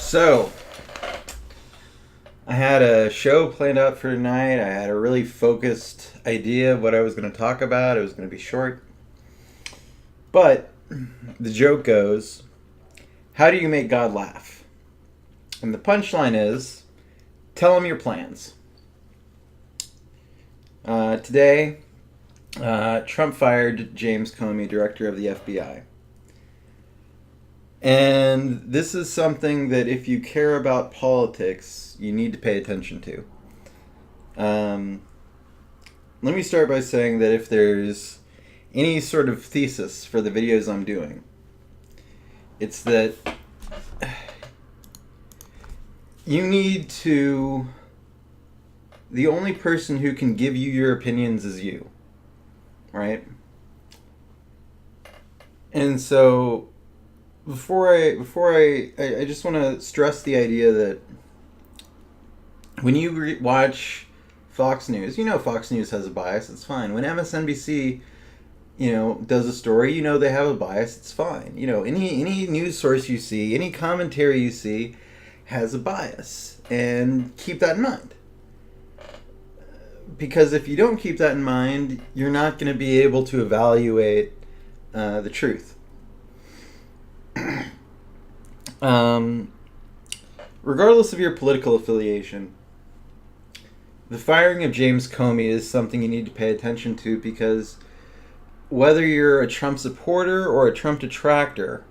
So, I had a show planned out for tonight. I had a really focused idea of what I was going to talk about. It was going to be short. But the joke goes, how do you make God laugh? And the punchline is, tell him your plans. Today, Trump fired James Comey, director of the FBI. And this is something that if you care about politics, you need to pay attention to. Let me start by saying that if there's any sort of thesis for the videos I'm doing, it's that you need to... The only person who can give you your opinions is you, right? And so... Before I just want to stress the idea that when you watch Fox News, you know Fox News has a bias, it's fine. When MSNBC, does a story, they have a bias, it's fine. Any news source you see, any commentary you see has a bias, and keep that in mind. Because if you don't keep that in mind, you're not going to be able to evaluate the truth. Regardless of your political affiliation, the firing of James Comey is something you need to pay attention to, because whether you're a Trump supporter or a Trump detractor,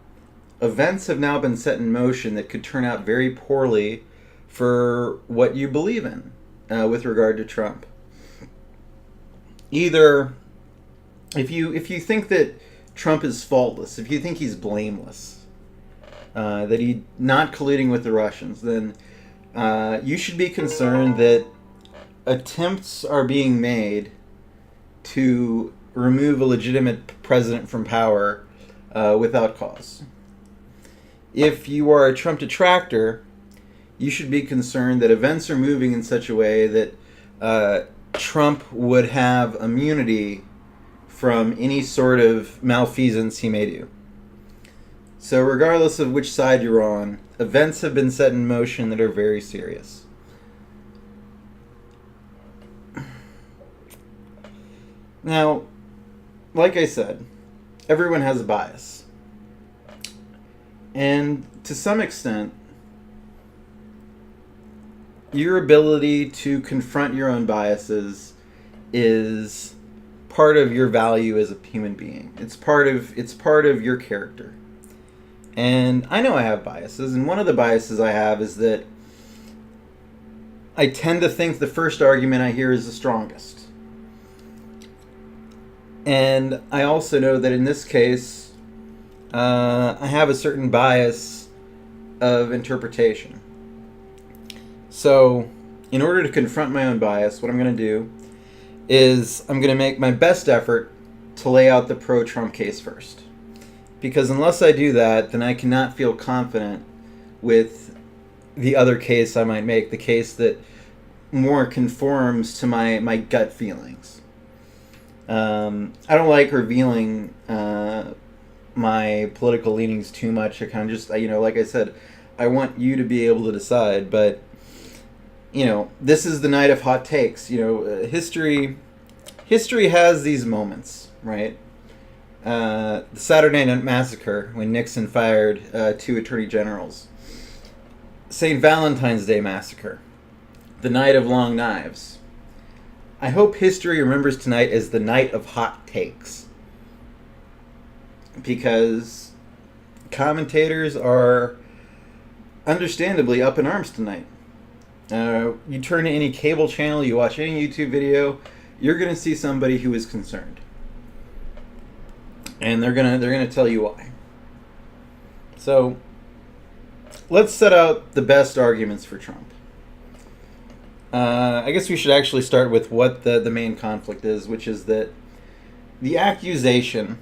events have now been set in motion that could turn out very poorly for what you believe in with regard to Trump. Either if you think that Trump is faultless, if you think he's blameless, that he's not colluding with the Russians, then you should be concerned that attempts are being made to remove a legitimate president from power without cause. If you are a Trump detractor, you should be concerned that events are moving in such a way that Trump would have immunity from any sort of malfeasance he may do. So regardless of which side you're on, events have been set in motion that are very serious. Now, like I said, everyone has a bias. And to some extent, your ability to confront your own biases is part of your value as a human being. It's part of your character. And I know I have biases, and one of the biases I have is that I tend to think the first argument I hear is the strongest. And I also know that in this case, I have a certain bias of interpretation. So, in order to confront my own bias, what I'm going to do is I'm going to make my best effort to lay out the pro-Trump case first. Because unless I do that, then I cannot feel confident with the other case I might make, the case that more conforms to my gut feelings. I don't like revealing my political leanings too much. I kind of just, like I said, I want you to be able to decide. But, this is the night of hot takes. History has these moments, right? The Saturday Night Massacre, when Nixon fired 2 attorney generals. St. Valentine's Day Massacre. The Night of Long Knives. I hope history remembers tonight as the night of hot takes. Because commentators are understandably up in arms tonight. You turn to any cable channel, you watch any YouTube video, you're going to see somebody who is concerned. And they're gonna tell you why. So, let's set out the best arguments for Trump. I guess we should actually start with what the main conflict is, which is that the accusation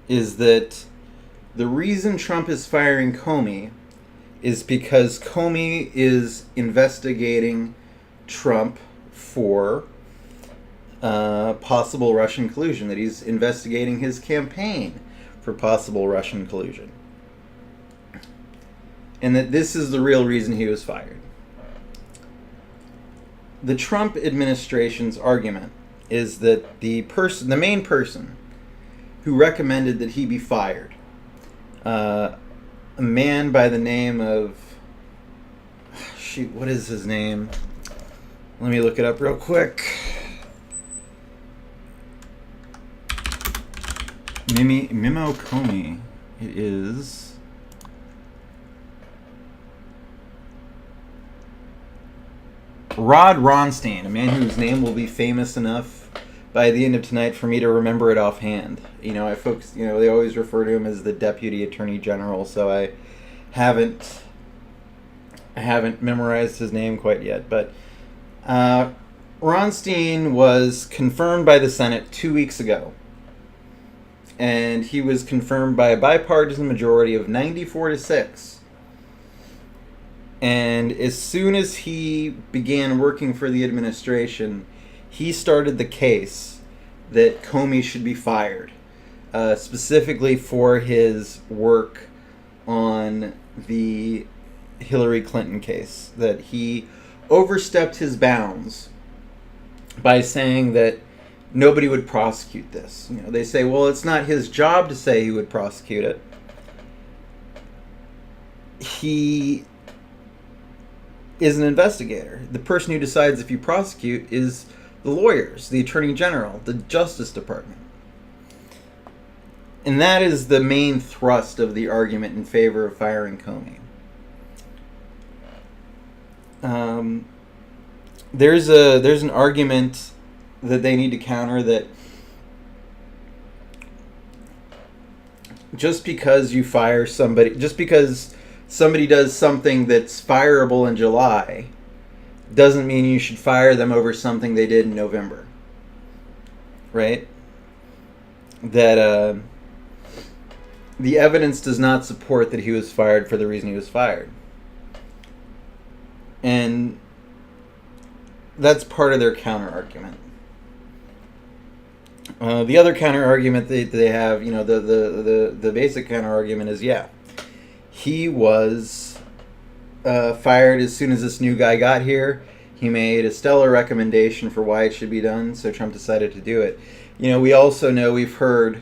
is that the reason Trump is firing Comey is because Comey is investigating Trump for possible Russian collusion, that he's investigating his campaign for possible Russian collusion. and that this is the real reason he was fired. The Trump administration's argument is that the main person who recommended that he be fired, a man by the name of, what is his name? Let me look it up real quick. Mimo Comey. It is Rod Ronstein, a man whose name will be famous enough by the end of tonight for me to remember it offhand. They always refer to him as the Deputy Attorney General, so I haven't memorized his name quite yet. But Ronstein was confirmed by the Senate 2 weeks ago, and he was confirmed by a bipartisan majority of 94-6. And as soon as he began working for the administration, he started the case that Comey should be fired, specifically for his work on the Hillary Clinton case, that he overstepped his bounds by saying that nobody would prosecute this. They say, well, it's not his job to say he would prosecute it. He is an investigator. The person who decides if you prosecute is the lawyers, the Attorney General, the Justice Department. And that is the main thrust of the argument in favor of firing Comey. There's an argument that they need to counter that just because you fire somebody, just because somebody does something that's fireable in July, doesn't mean you should fire them over something they did in November. Right? That the evidence does not support that he was fired for the reason he was fired. And that's part of their counter-argument. The other counter-argument they have, the basic counter-argument is, he was fired as soon as this new guy got here. He made a stellar recommendation for why it should be done, so Trump decided to do it. We also know, we've heard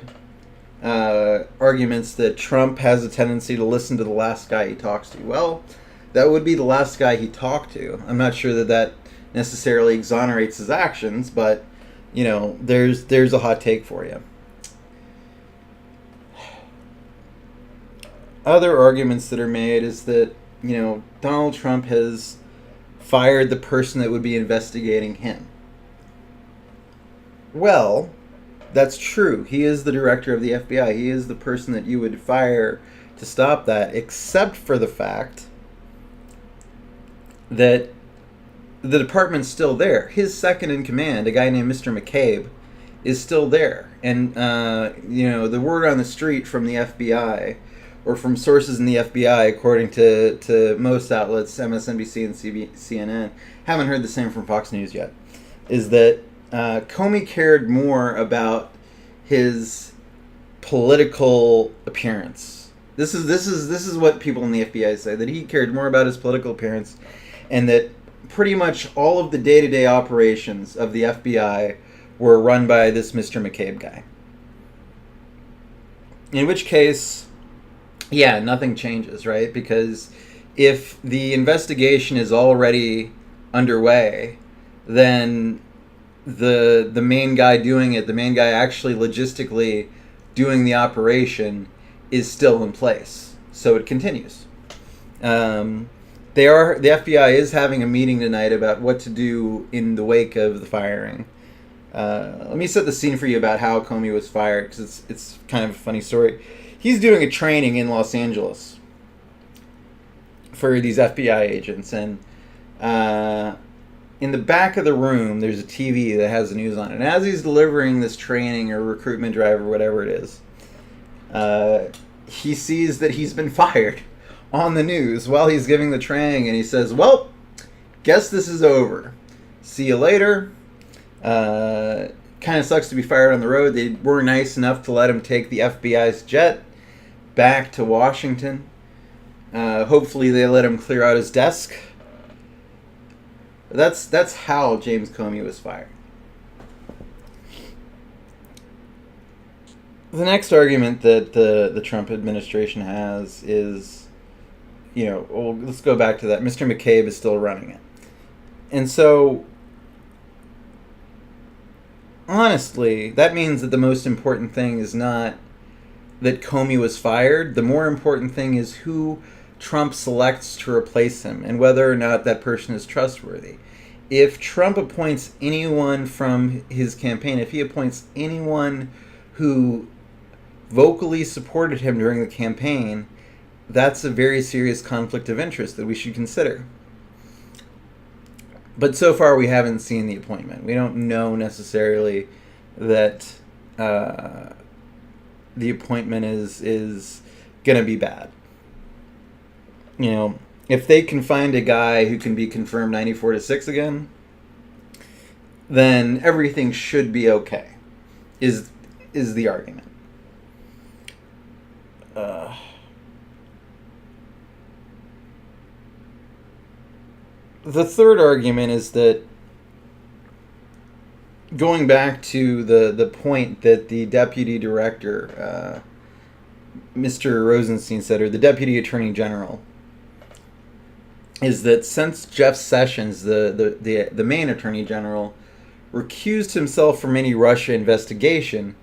arguments that Trump has a tendency to listen to the last guy he talks to. Well, that would be the last guy he talked to. I'm not sure that necessarily exonerates his actions, but, there's a hot take for you. Other arguments that are made is that, Donald Trump has fired the person that would be investigating him. Well, that's true. He is the director of the FBI. He is the person that you would fire to stop that, except for the fact that the department's still there. His second in command, a guy named Mr. McCabe, is still there. And, the word on the street from the FBI, or from sources in the FBI, according to most outlets, MSNBC and CNN, haven't heard the same from Fox News yet, is that Comey cared more about his political appearance. This is what people in the FBI say, that he cared more about his political appearance, and that pretty much all of the day-to-day operations of the FBI were run by this Mr. McCabe guy. In which case, nothing changes, right? Because if the investigation is already underway, then the main guy doing it, the main guy actually logistically doing the operation, is still in place. So it continues. The FBI is having a meeting tonight about what to do in the wake of the firing. Let me set the scene for you about how Comey was fired, because it's kind of a funny story. He's doing a training in Los Angeles for these FBI agents, and in the back of the room, there's a TV that has the news on it. And as he's delivering this training or recruitment drive or whatever it is, he sees that he's been fired on the news while he's giving the training, and he says, well, guess this is over. See you later. Kind of sucks to be fired on the road. They were nice enough to let him take the FBI's jet back to Washington. Hopefully they let him clear out his desk. That's how James Comey was fired. The next argument that the Trump administration has is, well, let's go back to that. Mr. McCabe is still running it. And so, honestly, that means that the most important thing is not that Comey was fired. The more important thing is who Trump selects to replace him and whether or not that person is trustworthy. If Trump appoints anyone from his campaign, if he appoints anyone who vocally supported him during the campaign, that's a very serious conflict of interest that we should consider. But so far we haven't seen the appointment. We don't know necessarily that the appointment is going to be bad. If they can find a guy who can be confirmed 94-6 again, then everything should be okay, is the argument. The third argument is that, going back to the point that the deputy director, Mr. Rosenstein said, or the deputy attorney general, is that since Jeff Sessions, the main attorney general, recused himself from any Russia investigation,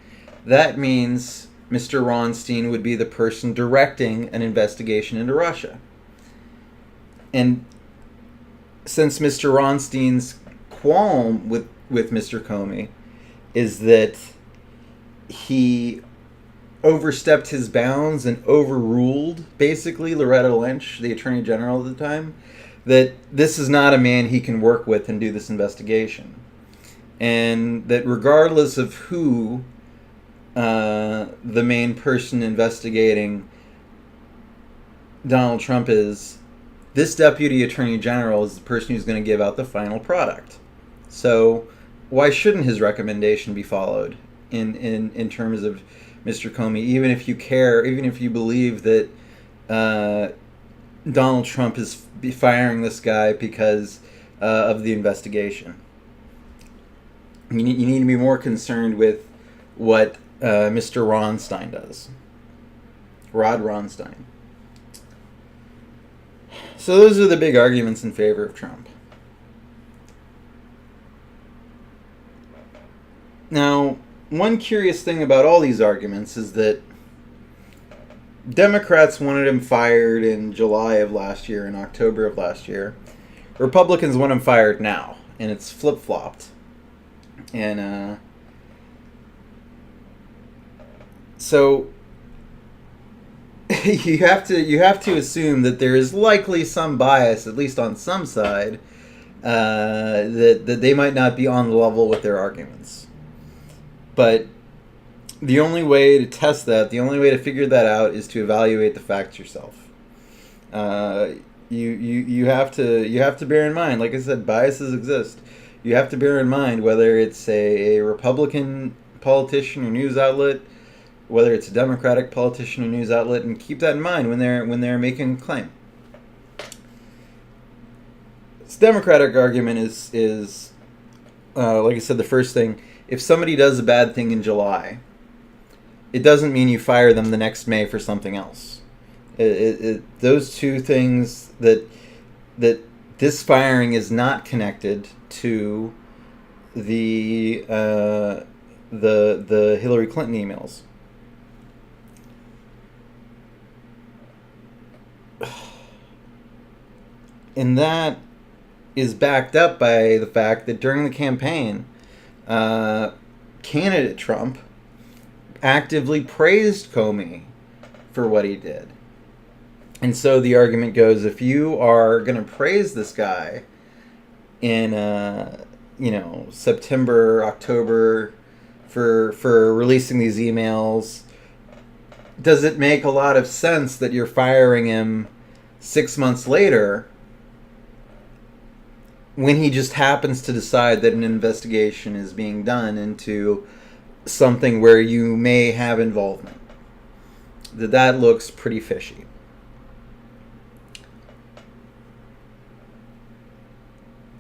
that means Mr. Ronstein would be the person directing an investigation into Russia. And since Mr. Ronstein's qualm with Mr. Comey is that he overstepped his bounds and overruled, basically, Loretta Lynch, the Attorney General at the time, that this is not a man he can work with and do this investigation. And that regardless of who the main person investigating Donald Trump is, this Deputy Attorney General is the person who's going to give out the final product. So why shouldn't his recommendation be followed in terms of Mr. Comey, even if you care, even if you believe that Donald Trump is firing this guy because of the investigation? You need to be more concerned with what Mr. Ronstein does. Rod Ronstein. So those are the big arguments in favor of Trump. Now, one curious thing about all these arguments is that Democrats wanted him fired in July of last year, in October of last year. Republicans want him fired now, and it's flip-flopped. And so you have to assume that there is likely some bias, at least on some side, that they might not be on the level with their arguments. But the only way to test that, the only way to figure that out, is to evaluate the facts yourself. You have to bear in mind, like I said, biases exist. You have to bear in mind whether it's a Republican politician or news outlet, whether it's a Democratic politician or news outlet, and keep that in mind when they're making a claim. This Democratic argument is like I said, the first thing: if somebody does a bad thing in July, it doesn't mean you fire them the next May for something else. Those two things, that this firing is not connected to the Hillary Clinton emails. And that is backed up by the fact that during the campaign, candidate Trump actively praised Comey for what he did. And so the argument goes, if you are going to praise this guy in September, October for releasing these emails, does it make a lot of sense that you're firing him 6 months later when he just happens to decide that an investigation is being done into something where you may have involvement? That looks pretty fishy.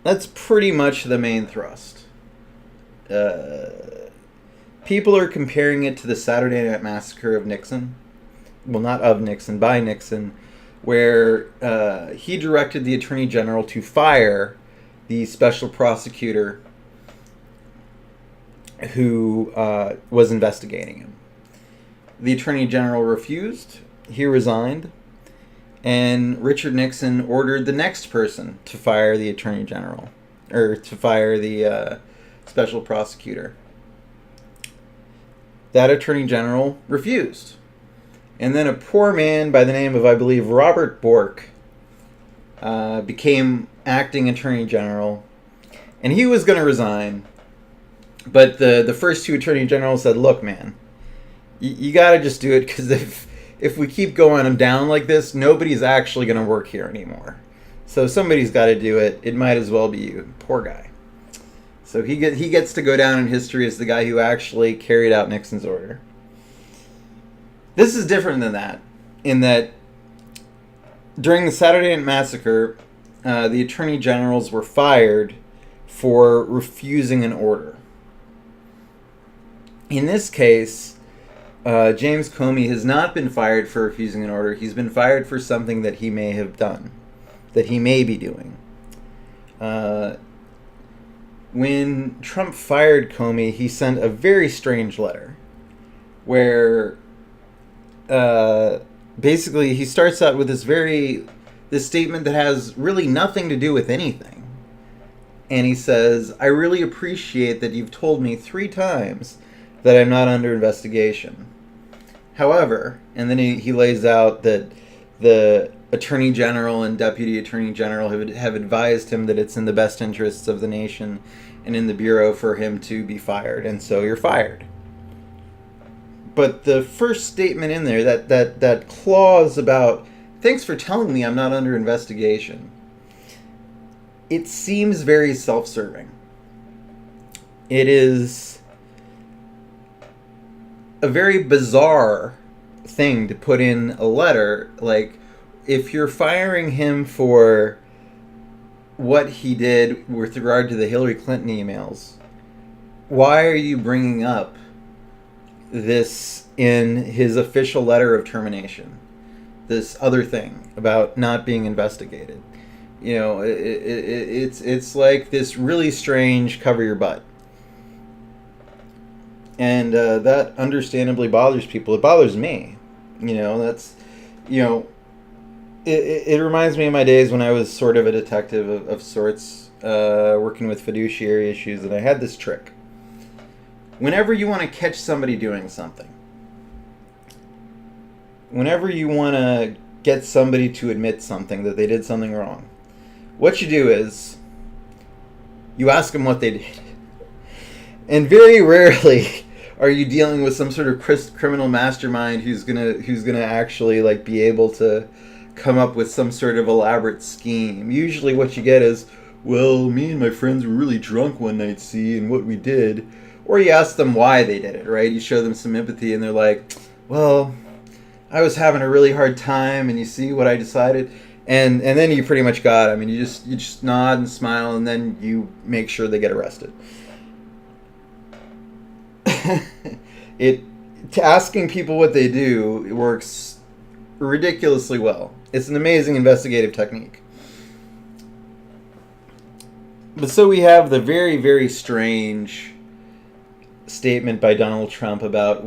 That's pretty much the main thrust. People are comparing it to the Saturday Night Massacre of Nixon. Well, not of Nixon, by Nixon, where he directed the Attorney General to fire the special prosecutor who was investigating him. The Attorney General refused. He resigned. And Richard Nixon ordered the next person to fire the Attorney General, or to fire the special prosecutor. That Attorney General refused. And then a poor man by the name of, I believe, Robert Bork became acting Attorney General. And he was going to resign. But the first two Attorney Generals said, look, man, you got to just do it, because if we keep going down like this, nobody's actually going to work here anymore. So somebody's got to do it. It might as well be you. Poor guy. So he gets to go down in history as the guy who actually carried out Nixon's order. This is different than that, in that during the Saturday Night Massacre, the Attorney Generals were fired for refusing an order. In this case, James Comey has not been fired for refusing an order. He's been fired for something that he may have done, that he may be doing. When Trump fired Comey, he sent a very strange letter where basically he starts out with this statement that has really nothing to do with anything. And he says, I really appreciate that you've told me 3 times that I'm not under investigation. However, and then he lays out that the Attorney General and Deputy Attorney General have advised him that it's in the best interests of the nation and in the Bureau for him to be fired, and so you're fired. But the first statement in there, that clause about, thanks for telling me I'm not under investigation, it seems very self-serving. It is a very bizarre thing to put in a letter. Like, if you're firing him for what he did with regard to the Hillary Clinton emails, why are you bringing up this in his official letter of termination? This other thing about not being investigated. You know, it's like this really strange cover your butt. And that understandably bothers people. It bothers me. You know, that's, you know, it reminds me of my days when I was sort of a detective of sorts, working with fiduciary issues, and I had this trick. Whenever you want to catch somebody doing something, whenever you want to get somebody to admit something, that they did something wrong, what you do is you ask them what they did. And very rarely are you dealing with some sort of criminal mastermind who's gonna actually like be able to come up with some sort of elaborate scheme. Usually what you get is, well, me and my friends were really drunk one night, see, and what we did. Or you ask them why they did it, right? You show them some empathy and they're like, well, I was having a really hard time and you see what I decided. And then you pretty much got it. I mean, you just nod and smile and then you make sure they get arrested. Asking people what they do, it works ridiculously well. It's an amazing investigative technique. But so we have the very, very strange statement by Donald Trump about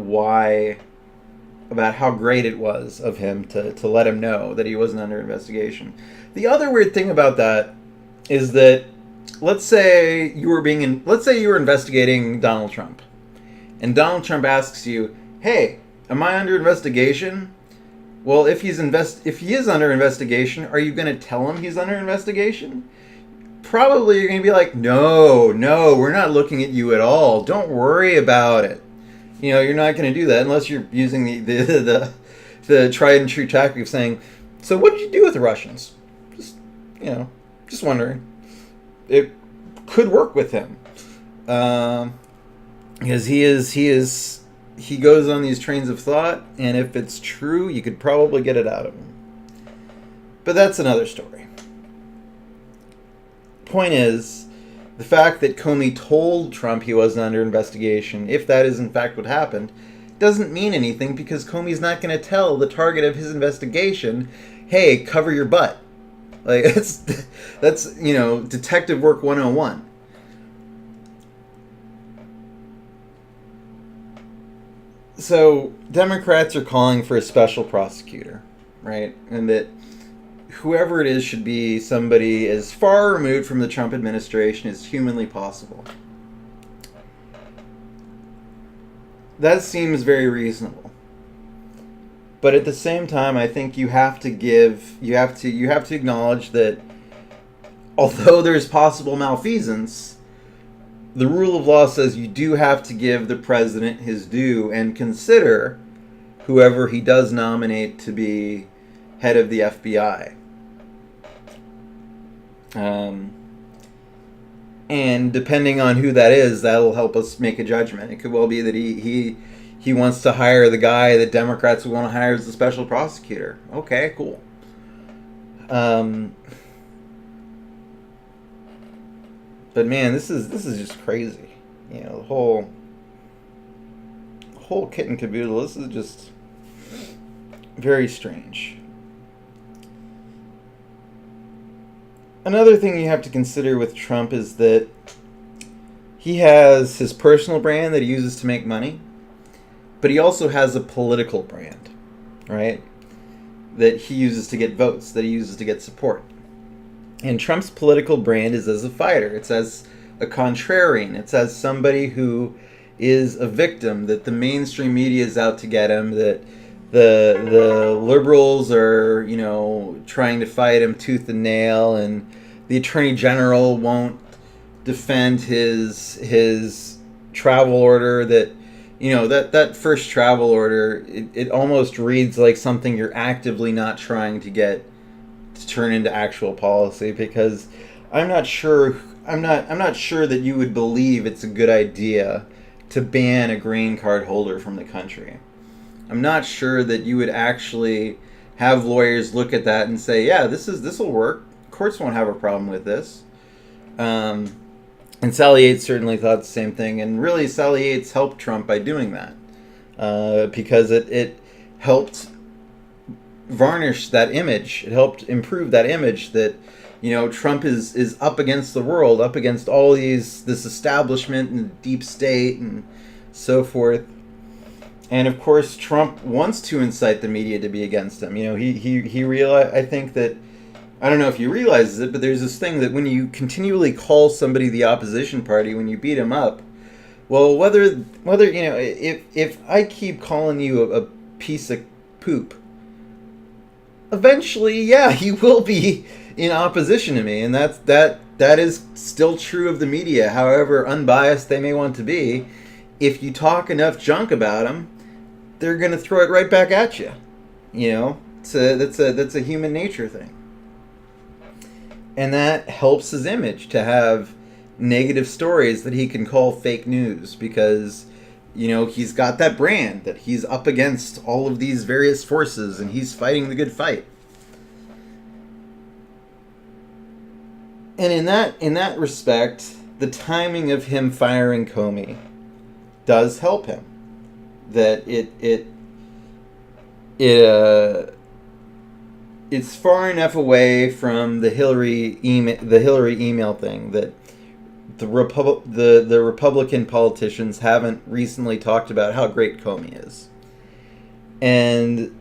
how great it was of him to let him know that he wasn't under investigation. The other weird thing about that is that let's say you were investigating Donald Trump, and Donald Trump asks you, "Hey, am I under investigation?" Well, if he is under investigation, are you going to tell him he's under investigation? Probably you're going to be like, no, we're not looking at you at all. Don't worry about it. You know, you're not going to do that unless you're using the tried and true tactic of saying, so what did you do with the Russians? Just wondering. It could work with him. Because he goes on these trains of thought, and if it's true, you could probably get it out of him. But that's another story. point is, the fact that Comey told Trump he wasn't under investigation, if that is in fact what happened, doesn't mean anything because Comey's not going to tell the target of his investigation, hey, cover your butt. Like, that's detective work 101. So, Democrats are calling for a special prosecutor, right? And that whoever it is should be somebody as far removed from the Trump administration as humanly possible. That seems very reasonable. But at the same time, I think you have to acknowledge that although there's possible malfeasance, the rule of law says you do have to give the president his due and consider whoever he does nominate to be head of the FBI. And depending on who that is, that'll help us make a judgment. It could well be that he wants to hire the guy that Democrats would want to hire as the special prosecutor. Okay, cool. But man, this is just crazy. The whole kit and caboodle. This is just very strange. Another thing you have to consider with Trump is that he has his personal brand that he uses to make money, but he also has a political brand, right? That he uses to get votes, that he uses to get support. And Trump's political brand is as a fighter. It's as a contrarian. It's as somebody who is a victim, that the mainstream media is out to get him, that the liberals are, trying to fight him tooth and nail, and the attorney general won't defend his travel order. That that first travel order, it almost reads like something you're actively not trying to get to turn into actual policy, because I'm not sure that you would believe it's a good idea to ban a green card holder from the country. I'm not sure that you would actually have lawyers look at that and say, yeah, this will work. Courts won't have a problem with this. And Sally Yates certainly thought the same thing. And really, Sally Yates helped Trump by doing that, because it helped varnish that image. It helped improve that image that, Trump is up against the world, up against all this establishment and deep state and so forth. And of course, Trump wants to incite the media to be against him. He realized, I think that, I don't know if he realizes it, but there's this thing that when you continually call somebody the opposition party, when you beat him up, well, whether if I keep calling you a piece of poop, eventually, yeah, he will be in opposition to me, and that is still true of the media, however unbiased they may want to be. If you talk enough junk about them, they're going to throw it right back at you. That's a human nature thing. And that helps his image to have negative stories that he can call fake news, because he's got that brand that he's up against all of these various forces and he's fighting the good fight. And in that respect, the timing of him firing Comey does help him. That it's far enough away from the Hillary email thing that the Republican politicians haven't recently talked about how great Comey is. And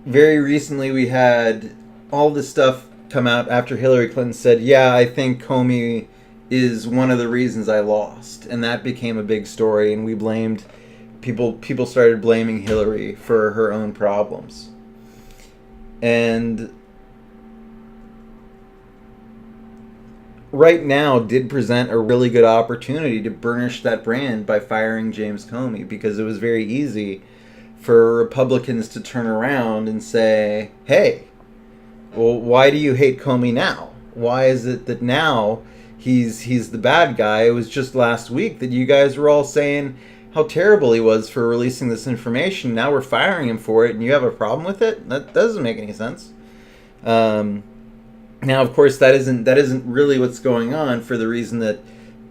very recently we had all this stuff come out after Hillary Clinton said, yeah, I think Comey is one of the reasons I lost. And that became a big story, and we blamed people started blaming Hillary for her own problems. And right now did present a really good opportunity to burnish that brand by firing James Comey, because it was very easy for Republicans to turn around and say, hey, well, why do you hate Comey now? Why is it that now he's the bad guy? It was just last week that you guys were all saying how terrible he was for releasing this information. Now we're firing him for it, and you have a problem with it? That doesn't make any sense. Now, of course, that isn't really what's going on, for the reason that,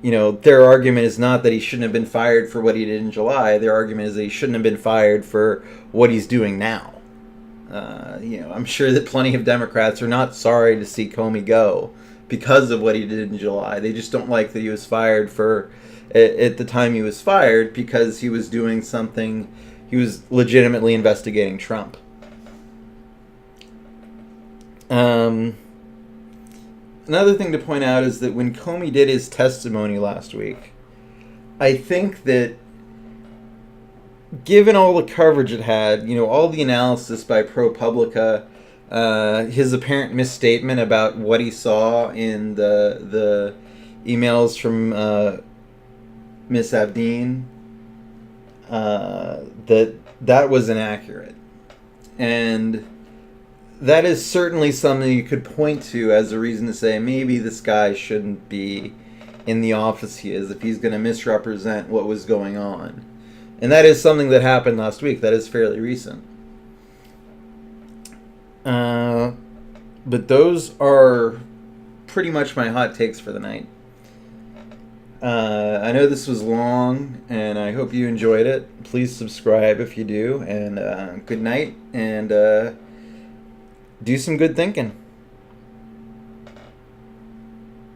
their argument is not that he shouldn't have been fired for what he did in July. Their argument is that he shouldn't have been fired for what he's doing now. I'm sure that plenty of Democrats are not sorry to see Comey go because of what he did in July. They just don't like that he was fired at the time he was fired, because he was doing something. He was legitimately investigating Trump. Another thing to point out is that when Comey did his testimony last week, I think that, given all the coverage it had, all the analysis by ProPublica, his apparent misstatement about what he saw in the emails from Miss Abdeen, that was inaccurate. And that is certainly something you could point to as a reason to say maybe this guy shouldn't be in the office he is, if he's going to misrepresent what was going on. And that is something that happened last week. That is fairly recent. But those are pretty much my hot takes for the night. I know this was long, and I hope you enjoyed it. Please subscribe if you do. And good night, and do some good thinking.